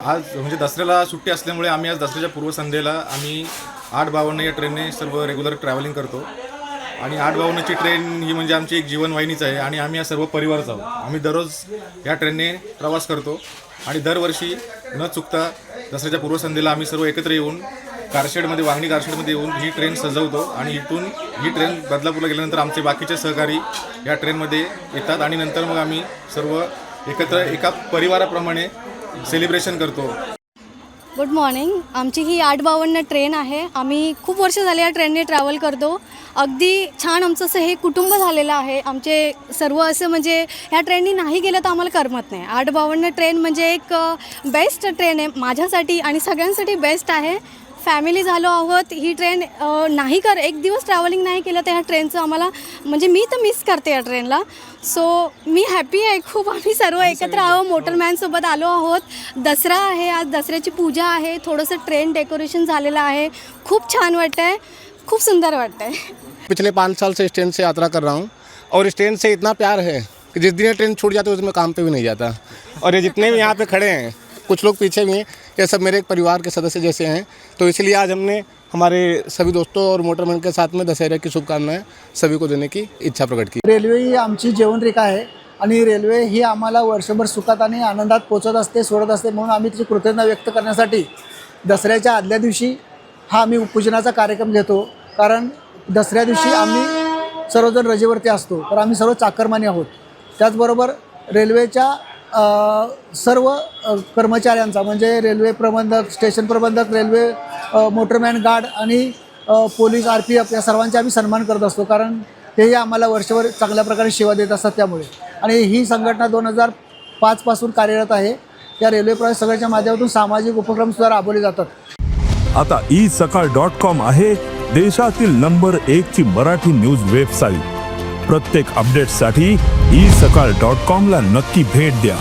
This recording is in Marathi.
आज म्हणजे दसऱ्याला सुट्टी असल्यामुळे आम्ही आज दसऱ्याच्या पूर्वसंध्येला आम्ही 8:52 या ट्रेनने सर्व रेग्युलर ट्रॅव्हलिंग करतो आणि 8:52ची ट्रेन ही म्हणजे आमची एक जीवनवाहिनीच आहे आणि आम्ही या सर्व परिवारच आहोत. आम्ही दररोज या ट्रेनने प्रवास करतो आणि दरवर्षी न चुकता दसऱ्याच्या पूर्वसंध्येला आम्ही सर्व एकत्र येऊन कारशेडमध्ये वांगणी कारशेडमध्ये येऊन ही ट्रेन सजवतो आणि इथून ही ट्रेन बदलापूरला गेल्यानंतर आमचे बाकीचे सहकारी या ट्रेनमध्ये येतात आणि नंतर मग आम्ही सर्व एकत्र एका परिवाराप्रमाणे सेलिब्रेशन करतो. Good morning. आमची ही 8:52 ट्रेन आहे. आम्ही खूप वर्ष झाले या ट्रेनने ट्रॅव्हल करतो. अगदी छान आमचं असं हे कुटुंब झालेलं आहे. आमचे सर्व असं म्हणजे ह्या ट्रेननी नाही गेलं तर आम्हाला करमत नाही. 8:52 ट्रेन म्हणजे एक बेस्ट ट्रेन आहे माझ्यासाठी आणि सगळ्यांसाठी बेस्ट आहे. फॅमिली झालो आहोत. ही ट्रेन एक दिवस ट्रॅव्हलिंग नाही केलं तर ह्या ट्रेनचं आम्हाला म्हणजे मी तर मिस करते या ट्रेनला. सो मी हॅपी आहे खूप. आम्ही सर्व एकत्र आहोत. मोटरमॅनसोबत आलो आहोत. दसरा आहे, आज दसऱ्याची पूजा आहे. थोडंसं ट्रेन डेकोरेशन झालेलं आहे. खूप छान वाटतं आहे, खूप सुंदर वाटतं आहे. पिछले 5 साल से इस ट्रेन से यात्रा कर रहा हूँ और इस ट्रेन से इतना प्यार है कि जिस दिन ये ट्रेन छूट जाती है उसमें काम पे भी नहीं जाता. और ये जितने भी यहाँ पे खड़े हैं, कुछ लोग पीछे भी हैं, ये सब मेरे एक परिवार के सदस्य जैसे हैं. तो इसलिए आज हमने हमारे सभी दोस्तों और मोटरमैन के साथ में दशहरे की शुभकामनाएं सभी को देने की इच्छा प्रकट की. रेल्वे ही आमची जीवनरेखा आहे आणि रेल्वे ही आम्हाला वर्षभर सुखात आणि आनंदात पोचत असते, सोडत असते. म्हणून आम्ही तिची कृतज्ञता व्यक्त करण्यासाठी दसऱ्याच्या आदल्या दिवशी हा आम्ही पूजनाचा कार्यक्रम घेतो. कारण दसऱ्या दिवशी आम्ही सर्वजण रजेवरती असतो, तर आम्ही सर्व चाकरमानी आहोत. त्याचबरोबर रेल्वेच्या सर्व कर्मचाऱ्यांचा म्हणजे रेल्वे प्रबंधक, स्टेशन प्रबंधक, रेल्वे मोटरमॅन गार्ड आणि पोलीस, RPF या सर्वांचा आम्ही सन्मान करत असतो. कारण तेही आम्हाला वर्षभर चांगल्या प्रकारे सेवा देत असतात. त्यामुळे आणि ही संघटना 2005 पासून कार्यरत आहे. या रेल्वे प्रवास सगळ्याच्या माध्यमातून सामाजिक उपक्रमसुद्धा राबवले जातात. आता isakal.com आहे देशातील नंबर 1 ची मराठी न्यूज वेबसाईट. प्रत्येक अपडेटसाठी isakal.com ला नक्की भेट द्या.